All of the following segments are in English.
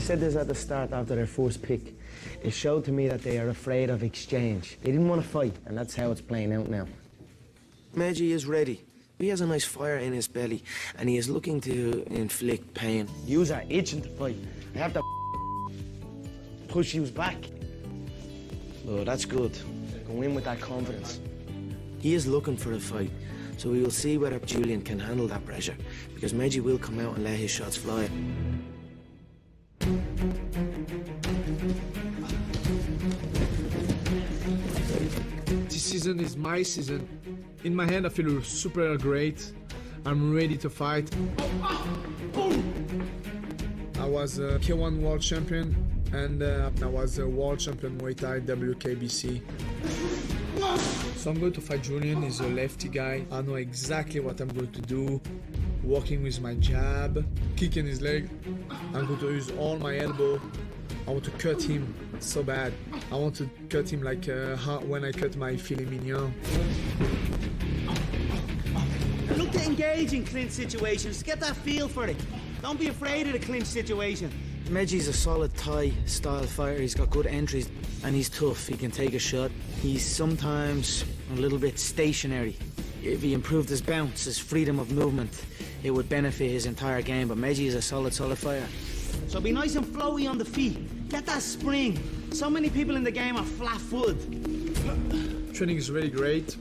said this at the start after their first pick. It showed to me that they are afraid of exchange. They didn't want to fight, and that's how it's playing out now. Meji is ready. He has a nice fire in his belly, and he is looking to inflict pain. Yous are itching to fight. I have to push yous back. Oh, that's good. Go in with that confidence. He is looking for a fight, so we will see whether Julian can handle that pressure, because Meji will come out and let his shots fly. This season is my season. In my hand, I feel super great. I'm ready to fight. I was a K1 world champion, and I was a world champion Muay Thai WKBC. So I'm going to fight Julian. He's a lefty guy. I know exactly what I'm going to do. Working with my jab, kicking his leg. I'm going to use all my elbow. I want to cut him so bad. I want to cut him like when I cut my filet mignon. Look to engage in clinch situations. Get that feel for it. Don't be afraid of the clinch situation. Meji's a solid Thai style fighter. He's got good entries and he's tough. He can take a shot. He's sometimes a little bit stationary. If he improved his bounce, his freedom of movement, it would benefit his entire game. But Meji is a solid fighter. So be nice and flowy on the feet. Get that spring. So many people in the game are flat-footed. Training is really great.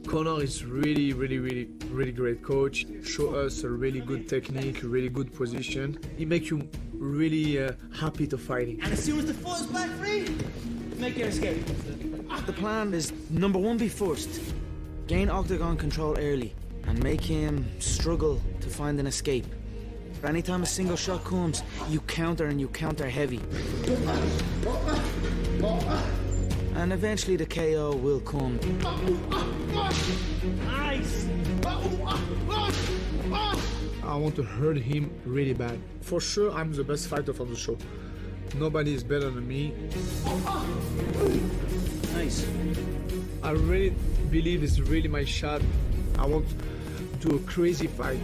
Conor is really great coach. Show us a really good technique, really good position. He makes you really happy to fighting. And as soon as the foot is back free, make your escape. The plan is number one, be first. Gain octagon control early and make him struggle to find an escape. Anytime a single shot comes, you counter and you counter heavy. And eventually the KO will come. Nice! I want to hurt him really bad. For sure, I'm the best fighter for the show. Nobody is better than me. Nice. I really believe it's really my shot. I want to do a crazy fight.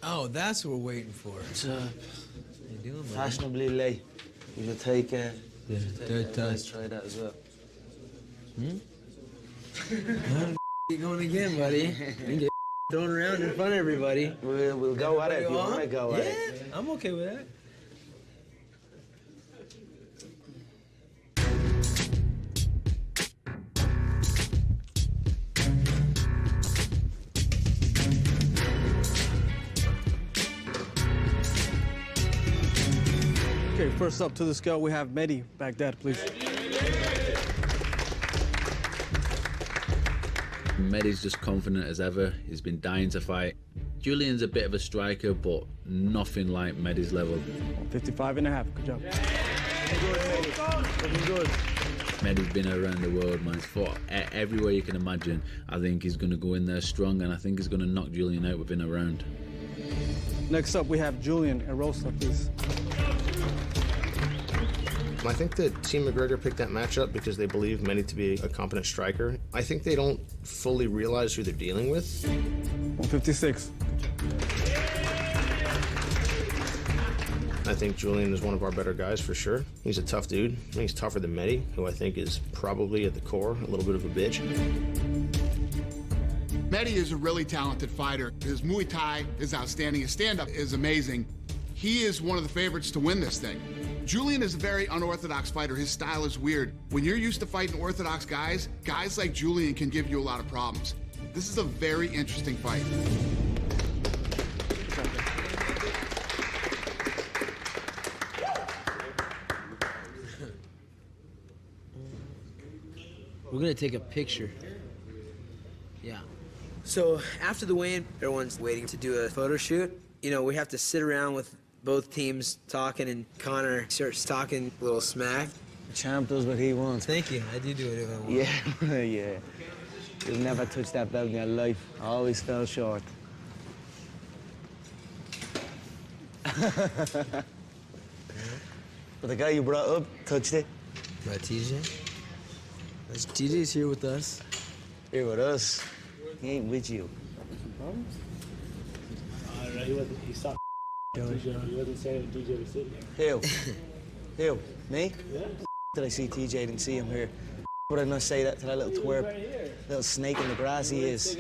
Oh, that's what we're waiting for. It's How you doing, buddy? fashionably late. You should take Third time. let's try that as well. You going again, buddy? You get thrown around in front of everybody. We'll go at it if you want to go at it. Yeah, I'm okay with that. Okay, first up to the scale, we have Mehdi. Baghdad, please. Mehdi's just confident as ever. He's been dying to fight. Julian's a bit of a striker, but nothing like Mehdi's level. 55 and a half. Good job. Looking good. Mehdi's been around the world, man. He's fought everywhere you can imagine. I think he's going to go in there strong, and I think he's going to knock Julian out within a round. Next up, we have Julian Erosa, please. I think that Team McGregor picked that matchup because they believe Mehdi to be a competent striker. I think they don't fully realize who they're dealing with. 156. I think Julian is one of our better guys for sure. He's a tough dude. I think he's tougher than Mehdi, who I think is probably at the core a little bit of a bitch. Mehdi is a really talented fighter. His Muay Thai is outstanding. His stand-up is amazing. He is one of the favorites to win this thing. Julian is a very unorthodox fighter. His style is weird. When you're used to fighting orthodox guys, guys like Julian can give you a lot of problems. This is a very interesting fight. We're gonna take a picture. Yeah. So after the weigh-in, everyone's waiting to do a photo shoot. You know, we have to sit around with both teams talking, and Conor starts talking a little smack. The champ does what he wants. Thank you. I do whatever I want. Yeah, yeah. You'll never touch that belt in your life. I always fell short. But the guy you brought up touched it. Right, TJ? TJ's here with us. Here with us. He ain't with you. He stopped. He wasn't saying TJ was sitting Who? Who? Me? Yeah. Did I see TJ? Didn't see him here. Would I not say that to that little twerp? Little snake in the grass he is.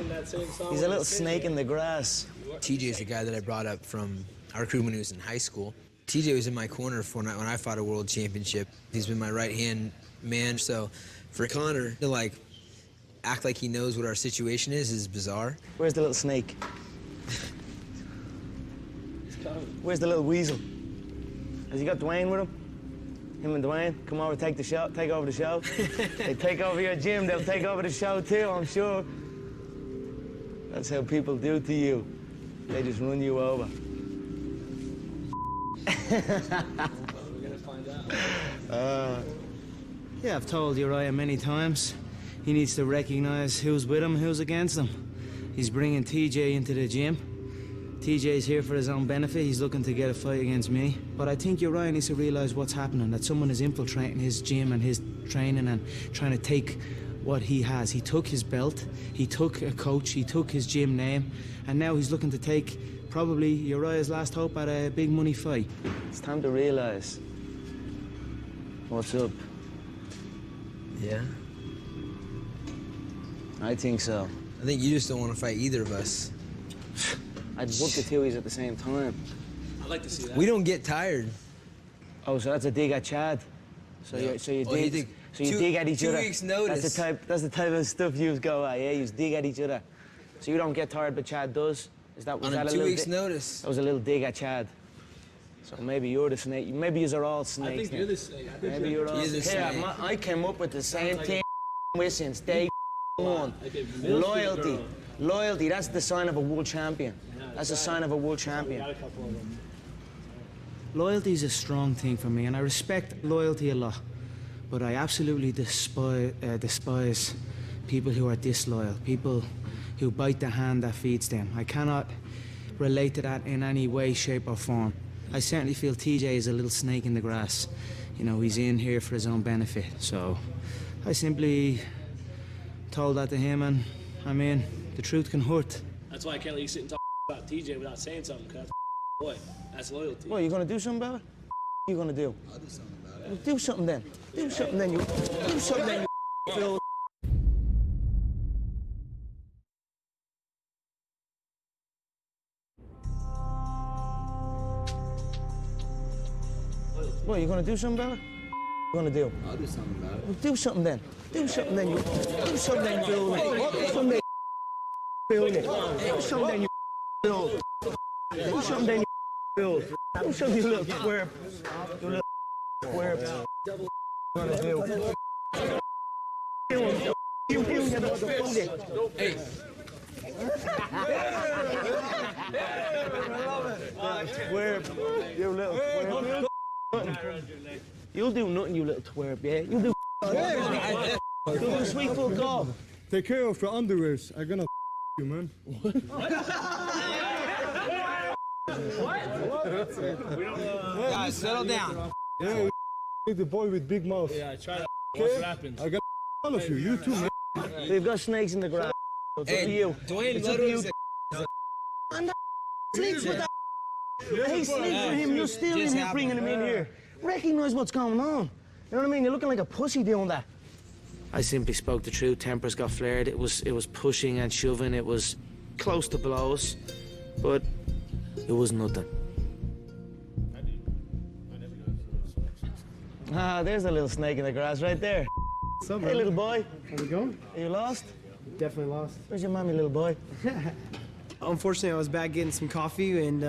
He's a little snake in the grass. TJ's the guy that I brought up from our crew when he was in high school. TJ was in my corner when I fought a world championship. He's been my right-hand man, so for Conor to, like, act like he knows what our situation is bizarre. Where's the little snake? Where's the little weasel? Has he got Dwayne with him? Him and Dwayne, come over, take over the show. They take over your gym, they'll take over the show too, I'm sure. That's how people do to you. They just run you over. We're gonna find out. Yeah, I've told Urijah many times. He needs to recognize who's with him, who's against him. He's bringing TJ into the gym. TJ's here for his own benefit. He's looking to get a fight against me. But I think Urijah needs to realize what's happening, that someone is infiltrating his gym and his training and trying to take what he has. He took his belt, he took a coach, he took his gym name, and now he's looking to take probably Urijah's last hope at a big money fight. It's time to realize what's up. Yeah? I think so. I think you just don't want to fight either of us. I'd whoop the Tuies at the same time. I'd like to see that. We don't get tired. Oh, so that's a dig at Chad. So you dig at each other. 2 weeks notice. That's the type of stuff you go at, yeah. You dig at each other. So you don't get tired, but Chad does. Was On that a 2 weeks notice. That was a little dig at Chad. So maybe you're the snake. Maybe you're all snakes. I think you're the snake. Maybe you're all. Yeah, I came up with the same thing with since day one. Loyalty. Loyalty, that's the sign of a world champion. That's a sign of a world champion. Loyalty is a strong thing for me, and I respect loyalty a lot. But I absolutely despise people who are disloyal, people who bite the hand that feeds them. I cannot relate to that in any way, shape, or form. I certainly feel TJ is a little snake in the grass. You know, he's in here for his own benefit. So I simply told that to him, and I mean, the truth can hurt. That's why I can't let you sit and talk about TJ without saying something, cuz boy, that's loyalty. What, you gonna do something about it? What you gonna do? I'll do something about it. Well, do something then. Do something then, you. Do something then, you. Phil. What, you gonna do something about it? What you gonna do? I'll do something about it. Well, do something then. Do something then, you. Do something then, Phil. Do something then, Phil. Do something then, you. Phil. Do something then, you. Phil. Do something, you little twerp. You little twerp. What you gonna do? You Hey. Twerp. You little twerp. You'll do nothing, you little twerp, yeah? You'll do you'll do sweet full golf. Take care of your underwears. I'm gonna you, man. Guys, settle down. Yeah, the boy with big mouth. Yeah, try to watch what happens. I got all of you. You too, man. They've got snakes in the grass. It's up to you. Dwayne It's up to you. literally And that sleeps with that. Hey, sleep for him. You're still in here bringing him in here. Recognize what's going on. You know what I mean? You're looking like a pussy doing that. I simply spoke the truth. Tempers got flared. It was pushing and shoving. It was close to blows, but it was nothing. Ah, there's a little snake in the grass right there. What's up, Hey, little boy. How's it going? Are you lost? Definitely lost. Where's your mommy, little boy? Unfortunately, I was back getting some coffee, and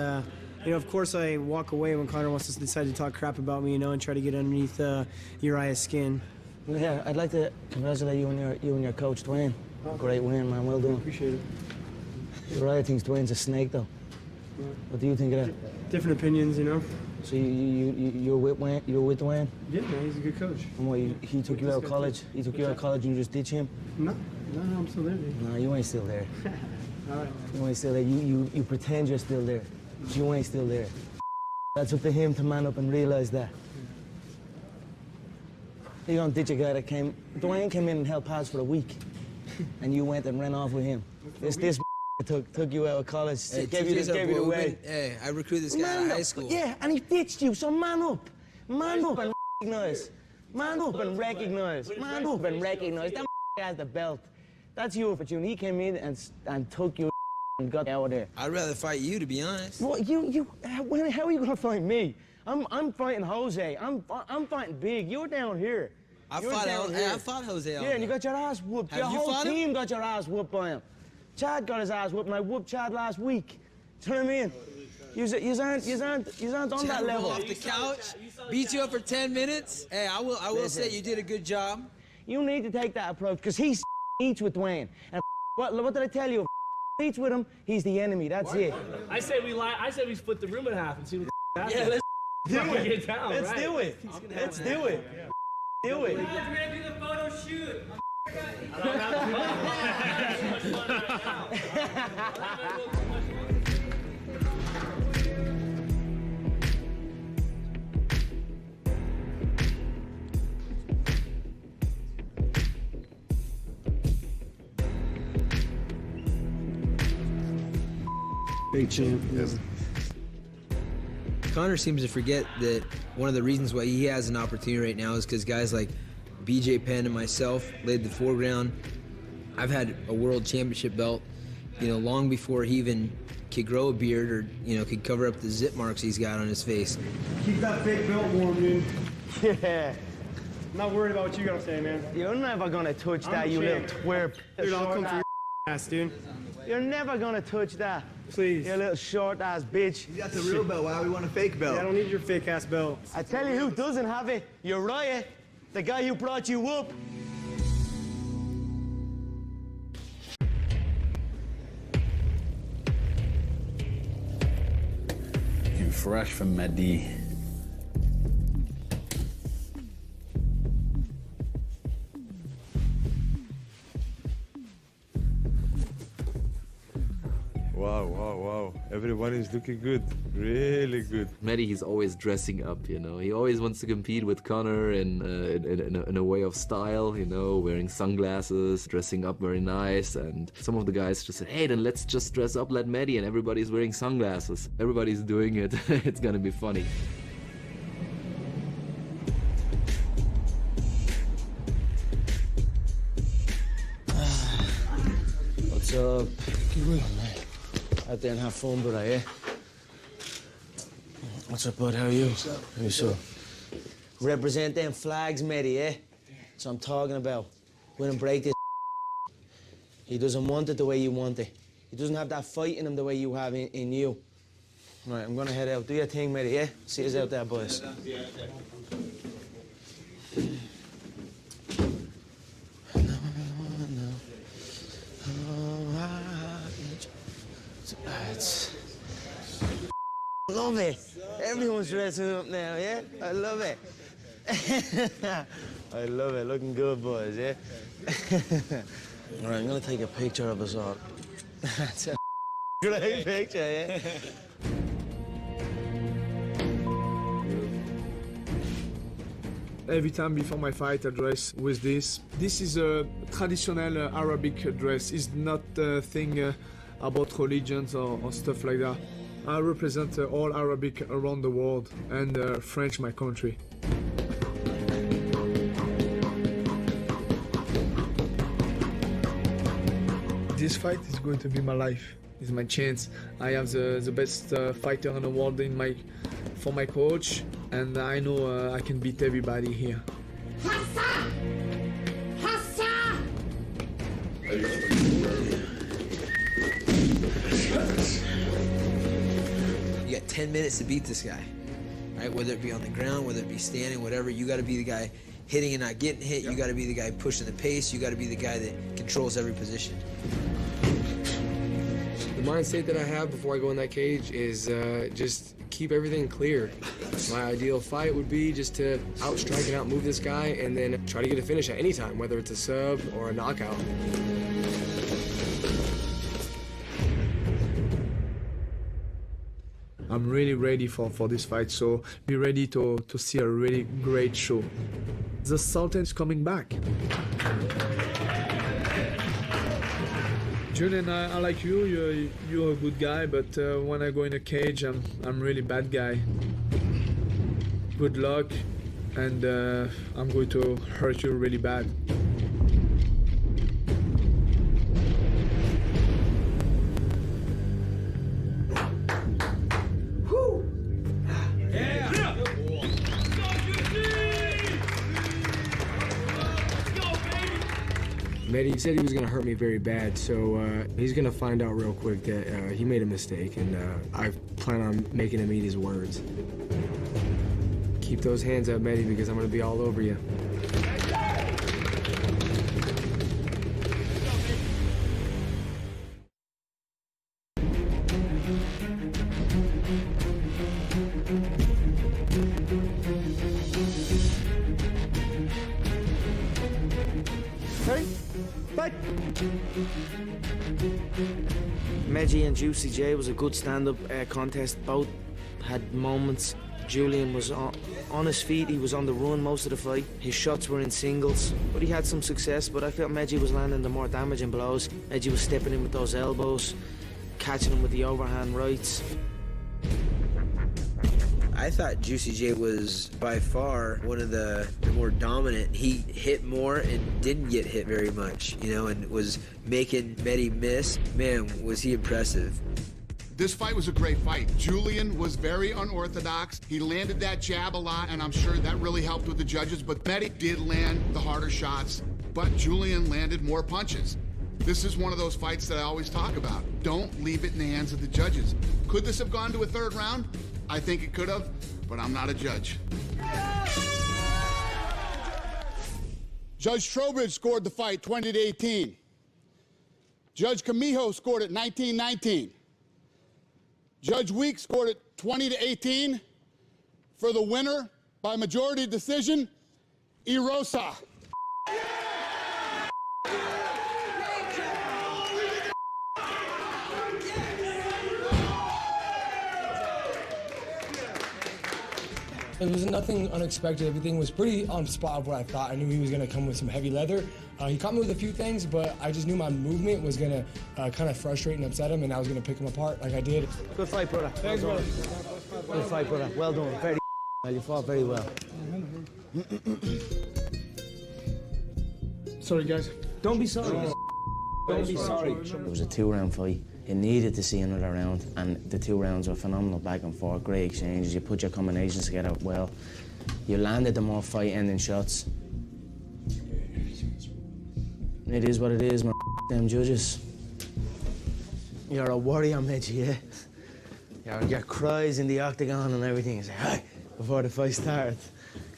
you know, of course, I walk away when Conor wants to decide to talk crap about me, you know, and try to get underneath Urijah's skin. Yeah, I'd like to congratulate you and your coach, Dwayne. Great win, man. Well done. Appreciate it. Urijah thinks Dwayne's a snake, though. What do you think of that? Different opinions, you know. So you're with Wayne? You're with Dwayne? Yeah, man, he's a good coach. And what? He took you out of college? He took you out of college and you just ditch him? No, I'm still there, dude. No, you ain't still there. All right. You ain't still there. You pretend you're still there. But you ain't still there. That's up to him to man up and realize that. You don't ditch a guy that came... Dwayne came in and held pads for a week. And you went and ran off with him. This took you out of college, Hey, gave you away. Hey, I recruited this guy out of high school. Yeah, and he ditched you, so man up. Man up and recognize. Man up and recognize. Man up and recognize. That has the belt. That's your opportunity. He came in and took you and got out of there. I'd rather fight you, to be honest. Well, how are you gonna fight me? I'm fighting Jose. I'm fighting big. You're down here. I fought Jose. Yeah, and you got your ass whooped. Have your you whole fought him? team got your ass whooped by him. Chad got his ass whooped, and I whooped Chad last week. Do you know what I mean? You aren't on that level. Off the couch, beat you up for 10 minutes. Hey, I will say you did a good job. You need to take that approach, because he eats with Dwayne. And what did I tell you? If eats with him, he's the enemy. That's it. I say we split the room in half and see what happens. Yeah, let's do it. Get down, Let's right? do it. Let's do it. Do it. We're gonna do the photo shoot. Big champ. Yes. Conor seems to forget that one of the reasons why he has an opportunity right now is because guys like BJ Penn and myself laid the foreground. I've had a world championship belt, long before he even could grow a beard or, could cover up the zip marks he's got on his face. Keep that fake belt warm, dude. Yeah. I'm not worried about what you gotta say, man. You're never gonna touch that, you little twerp. Dude, I'll come for your ass, dude. You're never gonna touch that. Please. You little short-ass bitch. You got the real belt. Why we want a fake belt? Yeah, I don't need your fake-ass belt. I tell you who doesn't have it. Urijah, the guy who brought you up. Fresh from Mehdi. Wow. Everyone is looking good. Really good. Mehdi, he's always dressing up, He always wants to compete with Conor in a way of style, wearing sunglasses, dressing up very nice. And some of the guys just said, hey, then let's just dress up like Mehdi, and everybody's wearing sunglasses. Everybody's doing it. It's gonna be funny. What's up? Keep real, man. Out there and have fun, brother, yeah? What's up, bud? How are you? What's up? Represent them flags, Mehdi, yeah? That's what I'm talking about. We don't break this. He doesn't want it the way you want it. He doesn't have that fight in him the way you have in you. All right, I'm gonna head out. Do your thing, Mehdi, yeah? See us out there, boys. Love it. Everyone's dressing up now, yeah? I love it. I love it. Looking good, boys, yeah? All right, I'm gonna take a picture of us all. That's a great picture, yeah? Every time before my fight, I dress with this. This is a traditional Arabic dress. It's not a thing about religions or stuff like that. I represent all Arabic around the world and French, my country. This fight is going to be my life. It's my chance. I have the best fighter in the world for my coach, and I know I can beat everybody here. You got 10 minutes to beat this guy, right? Whether it be on the ground, whether it be standing, whatever, you got to be the guy hitting and not getting hit. You got to be the guy pushing the pace. You got to be the guy that controls every position. The mindset that I have before I go in that cage is just keep everything clear. My ideal fight would be just to outstrike and outmove this guy and then try to get a finish at any time, whether it's a sub or a knockout. I'm really ready for this fight, so be ready to see a really great show. The Sultan is coming back. Julian, I like you. You're a good guy, but when I go in a cage, I'm really bad guy. Good luck, and I'm going to hurt you really bad. Mehdi said he was going to hurt me very bad, so he's going to find out real quick that he made a mistake, and I plan on making him eat his words. Keep those hands up, Mehdi, because I'm going to be all over you. Ready? Fight! Medji and Juicy J was a good stand-up contest. Both had moments. Julian was on his feet. He was on the run most of the fight. His shots were in singles, but he had some success. But I felt Medji was landing the more damaging blows. Medji was stepping in with those elbows, catching him with the overhand rights. I thought Juicy J was by far one of the more dominant. He hit more and didn't get hit very much, you know, and was making Mehdi miss. Man, was he impressive. This fight was a great fight. Julian was very unorthodox. He landed that jab a lot, and I'm sure that really helped with the judges, but Mehdi did land the harder shots, but Julian landed more punches. This is one of those fights that I always talk about. Don't leave it in the hands of the judges. Could this have gone to a third round? I think it could have, but I'm not a judge. Judge Trowbridge scored the fight 20-18. Judge Camijo scored it 19-19. Judge Weeks scored it 20-18. For the winner, by majority decision, Erosa. It was nothing unexpected. Everything was pretty on spot of what I thought. I knew he was going to come with some heavy leather. He caught me with a few things, but I just knew my movement was going to kind of frustrate and upset him, and I was going to pick him apart like I did. Good fight, brother. Thanks, brother. Good fight, brother. Well done. Very well. You fought very well. Sorry, guys. Don't be sorry. Don't be sorry. It was a 2-round fight. You needed to see another round, and the 2 rounds were phenomenal, back and forth, great exchanges. You put your combinations together well. You landed the more fight-ending shots. It is what it is, man. Them judges. You're a warrior, Medji, yeah? Your cries in the octagon and everything. You say, hi, before the fight starts.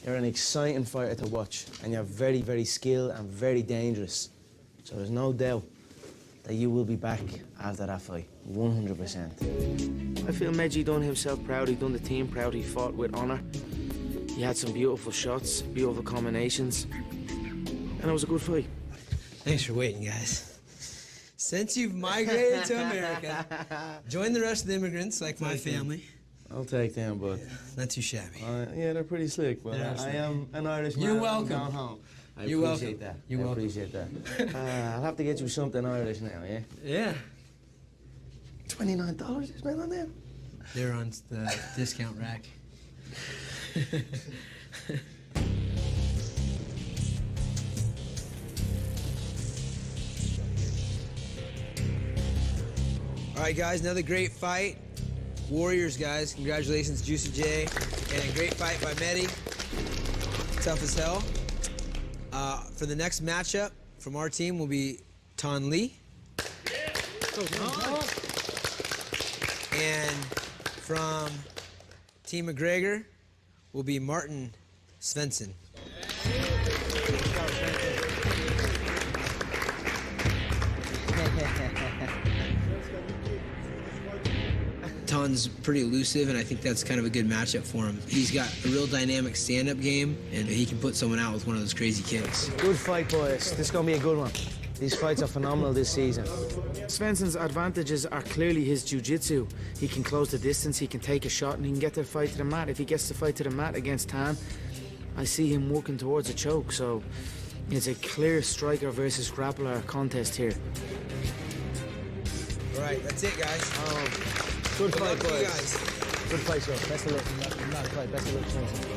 You're an exciting fighter to watch, and you're very, very skilled and very dangerous. So there's no doubt that you will be back after that fight, 100%. I feel Medji done himself proud, he done the team proud, he fought with honour. He had some beautiful shots, beautiful combinations, and it was a good fight. Thanks for waiting, guys. Since you've migrated to America, join the rest of the immigrants like my family. I'll take them, but... Yeah, not too shabby. Yeah, they're pretty slick, but Yeah, I am an Irishman. You're welcome. Down home. You're welcome. That. You're welcome. I appreciate that. I'll have to get you something Irish now, yeah? Yeah. $29 you spent on them? They're on the discount rack. All right, guys, another great fight. Warriors, guys. Congratulations, Juicy J. And a great fight by Mehdi. Tough as hell. For the next matchup from our team will be Ton Lee. And from Team McGregor will be Martin Svensson. Ton's pretty elusive, and I think that's kind of a good matchup for him. He's got a real dynamic stand-up game, and he can put someone out with one of those crazy kicks. Good fight, boys. This is going to be a good one. These fights are phenomenal this season. Svensson's advantages are clearly his jiu-jitsu. He can close the distance, he can take a shot, and he can get the fight to the mat. If he gets the fight to the mat against Tan, I see him working towards a choke, so it's a clear striker versus grappler contest here. All right, that's it, guys. Good fight, luck to you boys. guys. Good fight, sir. Best of luck. Best of luck, Svenson.